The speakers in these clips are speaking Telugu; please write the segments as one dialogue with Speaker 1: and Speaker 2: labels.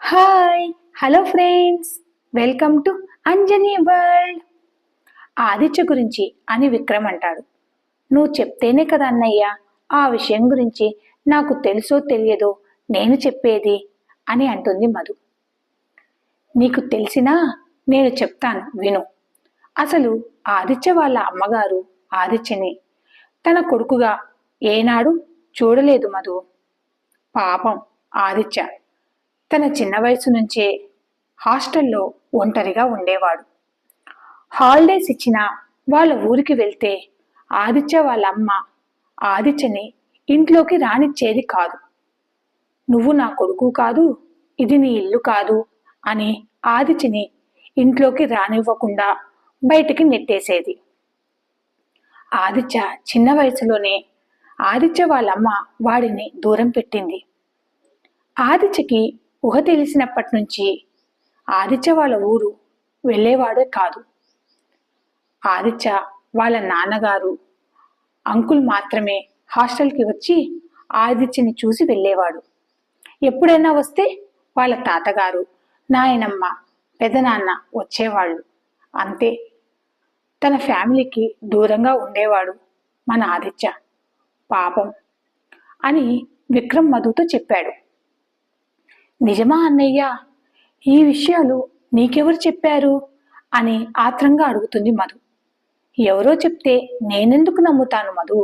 Speaker 1: Hi hello friends, welcome to Anjani world. Aditya గురించి అని విక్రమ్ అంటాడు. నువ్వు చెప్తేనే కదా అన్నయ్య ఆ విషయం గురించి నాకు తెలుసో తెలియదో నేను చెప్పేది అని అంటుంది మధు. నీకు తెలిసినా నేను చెప్తాను విను. అసలు ఆదిత్య వాళ్ళ అమ్మగారు ఆదిత్యని తన కొడుకుగా ఏనాడు చూడలేదు మధు. పాపం ఆదిత్య తన చిన్న వయసు నుంచే హాస్టల్లో ఒంటరిగా ఉండేవాడు. హాలిడేస్ ఇచ్చినా వాళ్ళ ఊరికి వెళ్తే ఆదిత్య వాళ్ళ అమ్మ ఆదిత్యని ఇంట్లోకి రానిచ్చేది కాదు. నువ్వు నా కొడుకు కాదు, ఇది నీ ఇల్లు కాదు అని ఆదిత్యని ఇంట్లోకి రానివ్వకుండా బయటికి నెట్టేసేది. ఆదిత్య చిన్న వయసులోనే ఆదిత్య వాళ్ళమ్మ వాడిని దూరం పెట్టింది. ఆదిత్యకి ఊహ తెలిసినప్పటి నుంచి ఆదిత్య వాళ్ళ ఊరు వెళ్ళేవాడే కాదు. ఆదిత్య వాళ్ళ నాన్నగారు అంకుల్ మాత్రమే హాస్టల్కి వచ్చి ఆదిత్యని చూసి వెళ్ళేవాడు. ఎప్పుడైనా వస్తే వాళ్ళ తాతగారు, నాయనమ్మ, పెదనాన్న వచ్చేవాళ్ళు. అంతే, తన ఫ్యామిలీకి దూరంగా ఉండేవాడు మన ఆదిత్య. పాపం అని విక్రమ్ మధుతో చెప్పాడు. నిజమా అన్నయ్య? ఈ విషయాలు నీకెవరు చెప్పారు అని ఆత్రంగా అడుగుతుంది మధు. ఎవరో చెప్తే నేనెందుకు నమ్ముతాను మధు?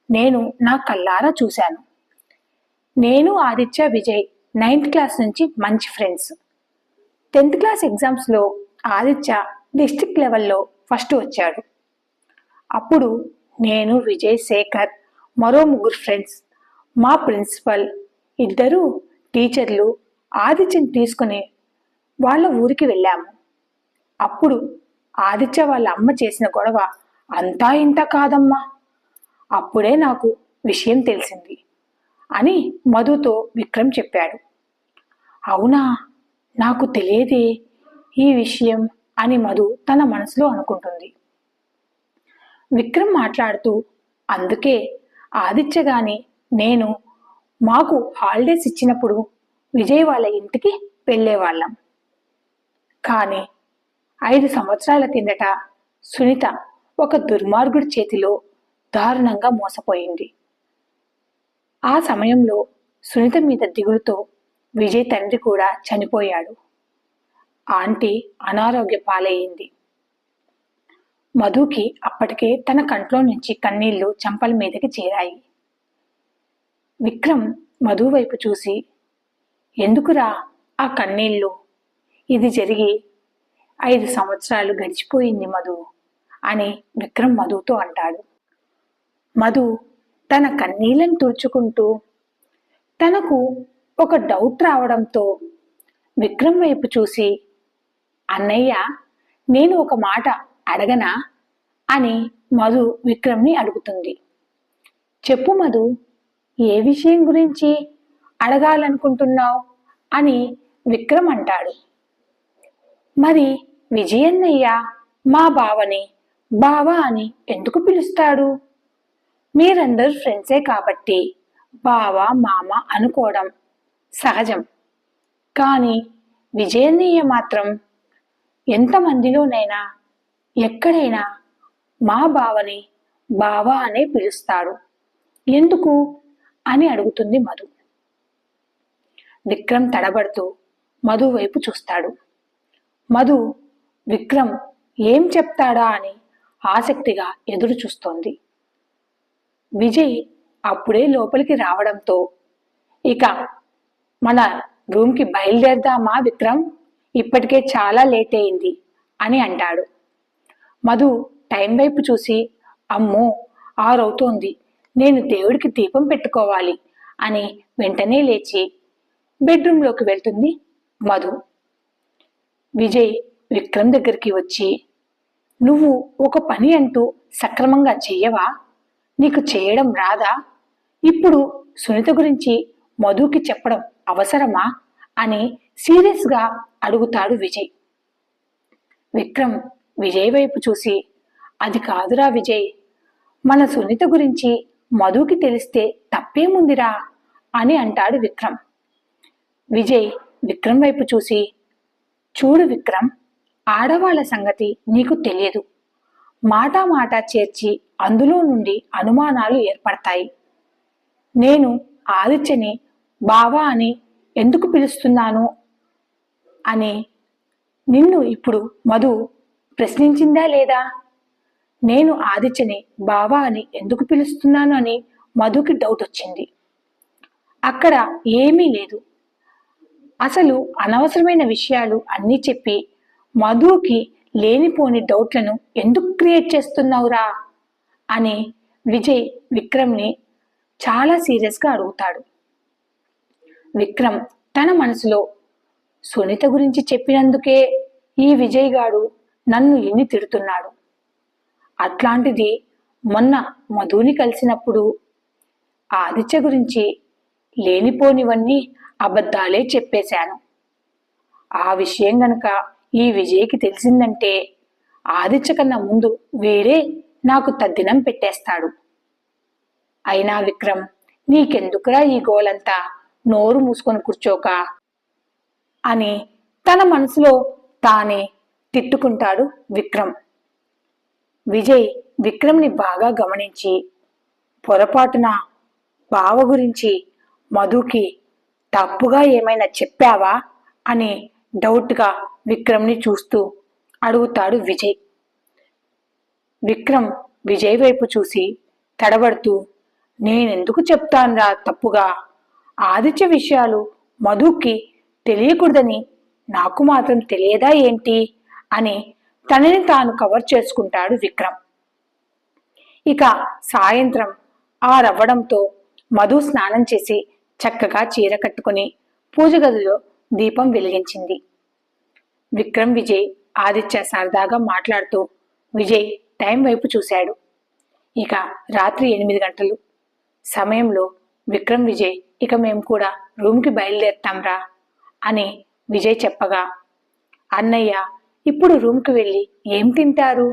Speaker 1: నేను నా కళ్ళారా చూశాను. నేను ఆదిత్య విజయ్ 9th క్లాస్ నుంచి మంచి ఫ్రెండ్స్. 10th క్లాస్ ఎగ్జామ్స్లో ఆదిత్య డిస్ట్రిక్ట్ లెవెల్లో ఫస్ట్ వచ్చాడు. అప్పుడు నేను, విజయ్, శేఖర్, మరో 3 ఫ్రెండ్స్, మా ప్రిన్సిపల్, 2 టీచర్లు ఆదిత్యని తీసుకుని వాళ్ళ ఊరికి వెళ్ళాము. అప్పుడు ఆదిత్య వాళ్ళ అమ్మ చేసిన గొడవ అంతా ఇంత కాదమ్మా. అప్పుడే నాకు విషయం తెలిసింది అని మధుతో విక్రమ్ చెప్పాడు. అవునా, నాకు తెలియదే ఈ విషయం అని మధు తన మనసులో అనుకుంటుంది. విక్రమ్ మాట్లాడుతూ, అందుకే ఆదిత్య గాని నేను మాకు హాలిడేస్ ఇచ్చినప్పుడు విజయ్ వాళ్ళ ఇంటికి వెళ్ళేవాళ్ళం. కానీ 5 సంవత్సరాల కిందట సునీత ఒక దుర్మార్గుడి చేతిలో దారుణంగా మోసపోయింది. ఆ సమయంలో సునీత మీద దిగులుతో విజయ్ తండ్రి కూడా చనిపోయాడు. ఆంటీ అనారోగ్య పాలయ్యింది. మధుకి అప్పటికే తన కంట్లో నుంచి కన్నీళ్లు చెంపల మీదకి చేరాయి. విక్రమ్ మధు వైపు చూసి, ఎందుకురా ఆ కన్నీళ్ళు? ఇది జరిగి 5 సంవత్సరాలు గడిచిపోయింది మధు అని విక్రమ్ మధుతో అంటాడు. మధు తన కన్నీళ్ళని తుడుచుకుంటూ, తనకు ఒక డౌట్ రావడంతో విక్రమ్ వైపు చూసి, అన్నయ్య నేను ఒక మాట అడగనా అని మధు విక్రమ్ని అడుగుతుంది. చెప్పు మధు, ఏ విషయం గురించి అడగాలనుకుంటున్నావు అని విక్రమ్ అంటాడు. మరి విజయన్నయ్య మా బావని బావ అని ఎందుకు పిలుస్తాడు? మీరందరూ ఫ్రెండ్సే కాబట్టి బావ మామ అనుకోవడం సహజం. కానీ విజయన్నయ్య మాత్రం ఎంతమందిలోనైనా ఎక్కడైనా మా బావని బావ అనే పిలుస్తాడు, ఎందుకు అని అడుగుతుంది మధు. విక్రమ్ తడబడుతూ మధు వైపు చూస్తాడు. మధు విక్రమ్ ఏం చెప్తాడా అని ఆసక్తిగా ఎదురు చూస్తోంది. విజయ్ అప్పుడే లోపలికి రావడంతో, ఇక మన రూమ్కి బయలుదేరదామా విక్రమ్? ఇప్పటికే చాలా లేట్ అయింది అని అంటాడు. మధు టైం వైపు చూసి, అమ్మో 6 అవుతోంది, నేను దేవుడికి దీపం పెట్టుకోవాలి అని వెంటనే లేచి బెడ్రూమ్లోకి వెళ్తుంది మధు. విజయ్ విక్రమ్ దగ్గరికి వచ్చి, నువ్వు ఒక పని అంటూ సక్రమంగా చెయ్యవా? నీకు చేయడం రాదా? ఇప్పుడు సునీత గురించి మధుకి చెప్పడం అవసరమా అని సీరియస్గా అడుగుతాడు విజయ్. విక్రమ్ విజయ్ వైపు చూసి, అది కాదురా విజయ్, మన సునీత గురించి మధుకి తెలిస్తే తప్పేముందిరా అని అంటాడు విక్రమ్. విజయ్ విక్రమ్ వైపు చూసి, చూడు విక్రమ్, ఆడవాళ్ల సంగతి నీకు తెలియదు. మాట మాట చేర్చి అందులో నుండి అనుమానాలు ఏర్పడతాయి. నేను ఆదిత్యని బావా అని ఎందుకు పిలుస్తున్నాను అని నిన్ను ఇప్పుడు మధు ప్రశ్నించిందా లేదా? నేను ఆదిత్యని బావా అని ఎందుకు పిలుస్తున్నాను అని మధుకి డౌట్ వచ్చింది. అక్కడ ఏమీ లేదు. అసలు అనవసరమైన విషయాలు అన్నీ చెప్పి మధుకి లేనిపోని డౌట్లను ఎందుకు క్రియేట్ చేస్తున్నావురా అని విజయ్ విక్రమ్ని చాలా సీరియస్గా అడుగుతాడు. విక్రమ్ తన మనసులో, సునీత గురించి చెప్పినందుకే ఈ విజయ్ గాడు నన్ను ఎన్ని తిడుతున్నాడు. అట్లాంటిది మొన్న మధుని కలిసినప్పుడు ఆదిత్య గురించి లేనిపోనివన్నీ అబద్ధాలే చెప్పేశాను. ఆ విషయం గనక ఈ విజయ్కి తెలిసిందంటే ఆదిత్య కన్నా ముందు వేరే నాకు తద్దినం పెట్టేస్తాడు. అయినా విక్రమ్, నీకెందుకురా ఈ గోలంతా, నోరు మూసుకొని కూర్చోక అని తన మనసులో తానే తిట్టుకుంటాడు విక్రమ్. విజయ్ విక్రమ్ని బాగా గమనించి, పొరపాటున బావ గురించి మధుకి తప్పుగా ఏమైనా చెప్పావా అని డౌట్గా విక్రమ్ని చూస్తూ అడుగుతాడు విజయ్. విక్రమ్ విజయ్ వైపు చూసి తడబడుతూ, నేనెందుకు చెప్తానురా తప్పుగా? ఆదిత్య విషయాలు మధుకి తెలియకూడదని నాకు మాత్రం తెలియదా ఏంటి అని తనని తాను కవర్ చేసుకుంటాడు విక్రమ్. ఇక సాయంత్రం 6 అవ్వడంతో మధు స్నానం చేసి చక్కగా చీర కట్టుకుని పూజ గదిలో దీపం వెలిగించింది. విక్రమ్ విజయ్ ఆదిత్య సరదాగా మాట్లాడుతూ విజయ్ టైం వైపు చూశాడు. ఇక రాత్రి 8 గంటలు సమయంలో విక్రమ్ విజయ్, ఇక మేము కూడా రూమ్కి బయలుదేరుతాంరా అని విజయ్ చెప్పగా, అన్నయ్య ఇప్పుడు రూమ్కి వెళ్ళి ఏం తింటారు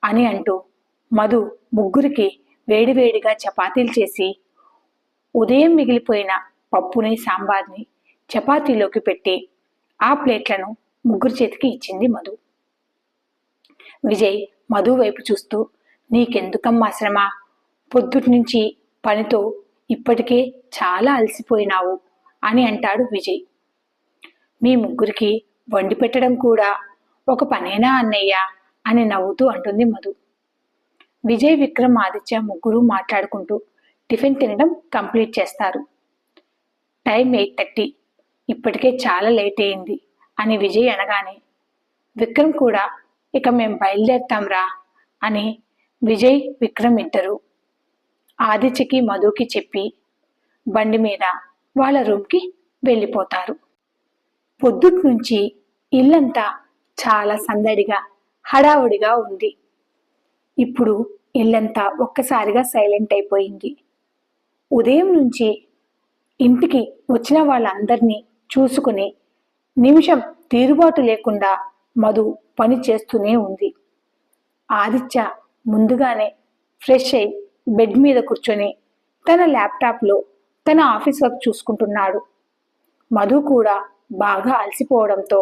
Speaker 1: అని అంటూ మధు ముగ్గురికి వేడివేడిగా చపాతీలు చేసి ఉదయం మిగిలిపోయిన పప్పుని సాంబార్ని చపాతీలోకి పెట్టి ఆ ప్లేట్లను ముగ్గురు చేతికి ఇచ్చింది మధు. విజయ్ మధు వైపు చూస్తూ, నీకెందుకమ్మా శ్రమ? పొద్దుటి నుంచి పనితో ఇప్పటికే చాలా అలసిపోయినావు అని అంటాడు విజయ్. మీ ముగ్గురికి వండి పెట్టడం కూడా ఒక పనేనా అన్నయ్య అని నవ్వుతూ అంటుంది మధు. విజయ్ విక్రమ్ ఆదిత్య ముగ్గురు మాట్లాడుకుంటూ టిఫిన్ తినడం కంప్లీట్ చేస్తారు. టైం 8:30, ఇప్పటికే చాలా లేట్ అయింది అని విజయ్ అనగానే విక్రమ్ కూడా, ఇక మేము బయలుదేరుతాంరా అని విజయ్ విక్రమ్ ఇద్దరు ఆదిత్యకి మధుకి చెప్పి బండి మీద వాళ్ళ రూమ్కి వెళ్ళిపోతారు. పొద్దుటి నుంచి ఇల్లంతా చాలా సందడిగా హడావుడిగా ఉంది. ఇప్పుడు ఇల్లంతా ఒక్కసారిగా సైలెంట్ అయిపోయింది. ఉదయం నుంచి ఇంటికి వచ్చిన వాళ్ళందరినీ చూసుకుని నిమిషం తీరుబాటు లేకుండా మధు పని చేస్తూనే ఉంది. ఆదిత్య ముందుగానే ఫ్రెష్ అయి బెడ్ మీద కూర్చొని తన ల్యాప్టాప్లో తన ఆఫీస్ వర్క్ చూసుకుంటున్నాడు. మధు కూడా బాగా అలసిపోవడంతో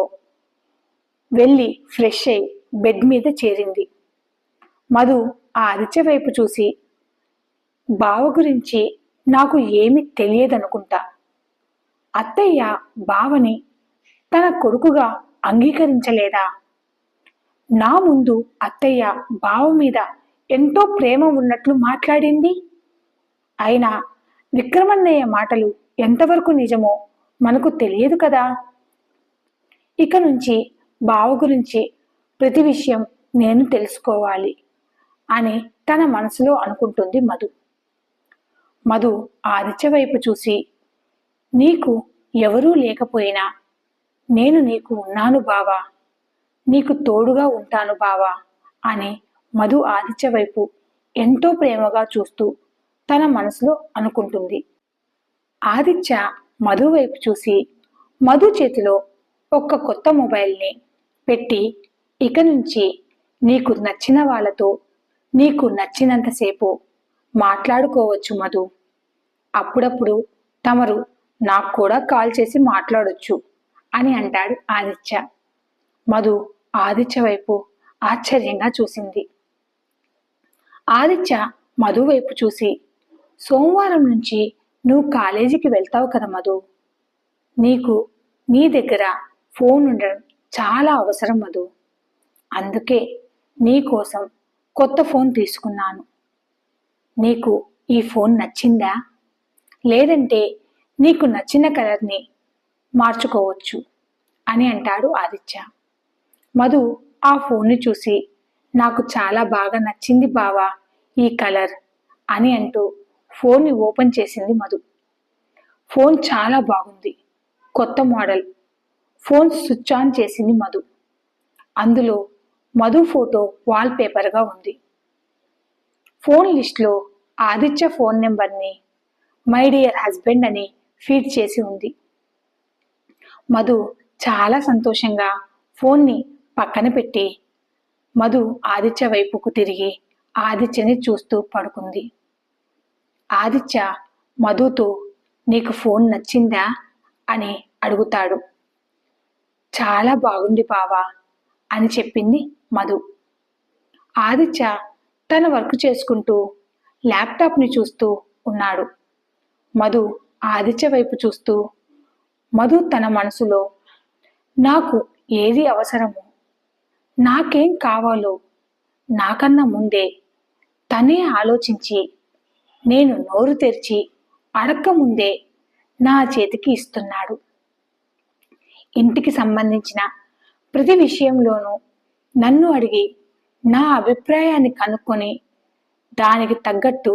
Speaker 1: వెళ్ళి ఫ్రెష్ అయి బెడ్ మీద చేరింది. మధు ఆదిత్య వైపు చూసి, బావ గురించి నాకు ఏమీ తెలియదనుకుంటా. అత్తయ్య బావని తన కొడుకుగా అంగీకరించలేదా? నా ముందు అత్తయ్య బావ మీద ఎంతో ప్రేమ ఉన్నట్లు మాట్లాడింది. అయినా విక్రమన్నయ్య మాటలు ఎంతవరకు నిజమో మనకు తెలియదు కదా. ఇక నుంచి బావ గురించి ప్రతి విషయం నేను తెలుసుకోవాలి అని తన మనసులో అనుకుంటుంది మధు. మధు ఆదిత్య వైపు చూసి, నీకు ఎవరూ లేకపోయినా నేను నీకు ఉన్నాను బావా, నీకు తోడుగా ఉంటాను బావా అని మధు ఆదిత్య వైపు ఎంతో ప్రేమగా చూస్తూ తన మనసులో అనుకుంటుంది. ఆదిత్య మధు వైపు చూసి మధు చేతిలో ఒక కొత్త మొబైల్ని పెట్టి, ఇక నుంచి నీకు నచ్చిన వాళ్ళతో నీకు నచ్చినంతసేపు మాట్లాడుకోవచ్చు మధు. అప్పుడప్పుడు తమరు నాకు కూడా కాల్ చేసి మాట్లాడొచ్చు అని అంటాడు ఆదిత్య. మధు ఆదిత్య వైపు ఆశ్చర్యంగా చూసింది. ఆదిత్య మధు వైపు చూసి, సోమవారం నుంచి నువ్వు కాలేజీకి వెళ్తావు కదా మధు, నీకు నీ దగ్గర ఫోన్ ఉండడం చాలా అవసరం మధు. అందుకే నీ కోసం కొత్త ఫోన్ తీసుకున్నాను. నీకు ఈ ఫోన్ నచ్చిందా? లేదంటే నీకు నచ్చిన కలర్ని మార్చుకోవచ్చు అని అంటాడు ఆదిత్య. మధు ఆ ఫోన్ని చూసి, నాకు చాలా బాగా నచ్చింది బావా ఈ కలర్ అని అంటూ ఫోన్ని ఓపెన్ చేసింది మధు. ఫోన్ చాలా బాగుంది, కొత్త మోడల్. ఫోన్ స్విచ్ ఆన్ చేసింది మధు. అందులో మధు ఫోటో వాల్ పేపర్గా ఉంది. ఫోన్ లిస్ట్లో ఆదిత్య ఫోన్ నెంబర్ని మై డియర్ హస్బెండ్ అని ఫీడ్ చేసి ఉంది. మధు చాలా సంతోషంగా ఫోన్ని పక్కన పెట్టి మధు ఆదిత్య వైపుకు తిరిగి ఆదిత్యని చూస్తూ పడుకుంది. ఆదిత్య మధుతో, నీకు ఫోన్ నచ్చిందా అని అడుగుతాడు. చాలా బాగుంది బావా అని చెప్పింది మధు. ఆదిత్య తన వర్క్ చేసుకుంటూ ల్యాప్టాప్ని చూస్తూ ఉన్నాడు. మధు ఆదిత్య వైపు చూస్తూ, మధు తన మనసులో, నాకు ఏది అవసరమో, నాకేం కావాలో నాకన్నా ముందే తనే ఆలోచించి, నేను నోరు తెరిచి అడక్క ముందే నా చేతికి ఇస్తున్నాడు. ఇంటికి సంబంధించిన ప్రతి విషయంలోనూ నన్ను అడిగి నా అభిప్రాయాన్ని కనుక్కొని దానికి తగ్గట్టు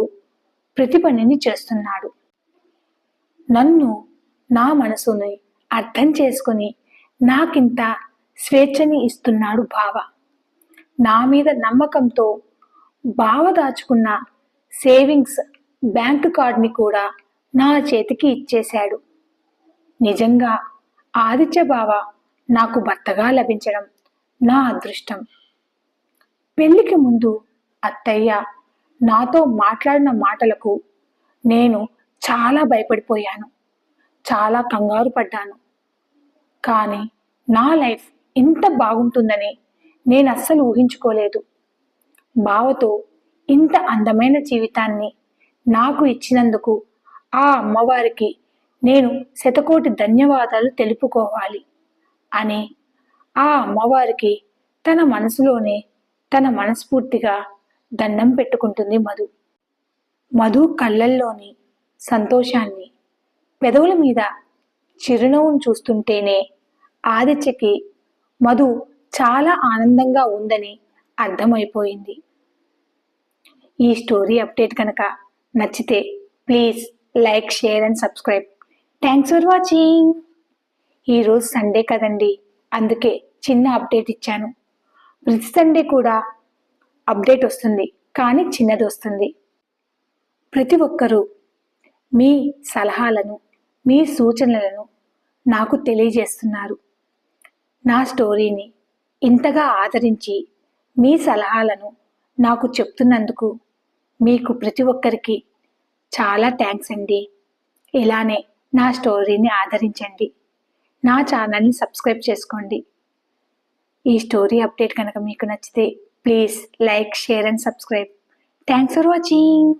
Speaker 1: ప్రతి పనిని చేస్తున్నాడు. నన్ను, నా మనసుని అర్థం చేసుకొని నాకింత స్వేచ్ఛని ఇస్తున్నాడు బావ. నా మీద నమ్మకంతో బావ దాచుకున్న సేవింగ్స్ బ్యాంక్ కార్డ్ని కూడా నా చేతికి ఇచ్చేశాడు. నిజంగా ఆదిత్య బావ నాకు భర్తగా లభించడం నా అదృష్టం. పెళ్లికి ముందు అత్తయ్య నాతో మాట్లాడిన మాటలకు నేను చాలా భయపడిపోయాను, చాలా కంగారు పడ్డాను. కానీ నా లైఫ్ ఇంత బాగుంటుందని నేను అస్సలు ఊహించుకోలేదు. బావతో ఇంత అందమైన జీవితాన్ని నాకు ఇచ్చినందుకు ఆ అమ్మవారికి నేను శతకోటి ధన్యవాదాలు తెలుపుకోవాలి అని ఆ అమ్మవారికి తన మనసులోనే తన మనస్ఫూర్తిగా దండం పెట్టుకుంటుంది మధు. మధు కళ్ళల్లోని సంతోషాన్ని, పెదవుల మీద చిరునవ్వును చూస్తుంటేనే ఆదిత్యకి మధు చాలా ఆనందంగా ఉందని అర్థమైపోయింది. ఈ స్టోరీ అప్డేట్ కనుక నచ్చితే please like, share and subscribe. Thanks for watching. ఈరోజు సండే కదండి, అందుకే చిన్న అప్డేట్ ఇచ్చాను. ప్రతి సండే కూడా అప్డేట్ వస్తుంది, కానీ చిన్నది వస్తుంది. ప్రతి ఒక్కరూ మీ సలహాలను, మీ సూచనలను నాకు తెలియజేస్తున్నారు. నా స్టోరీని ఇంతగా ఆదరించి మీ సలహాలను నాకు చెప్తున్నందుకు మీకు ప్రతి ఒక్కరికి చాలా థ్యాంక్స్ అండి. ఇలానే నా స్టోరీని ఆదరించండి. నా ఛానల్ని సబ్స్క్రైబ్ చేసుకోండి. ఈ స్టోరీ అప్డేట్ కనుక మీకు నచ్చితే please like, share and subscribe. Thanks for watching.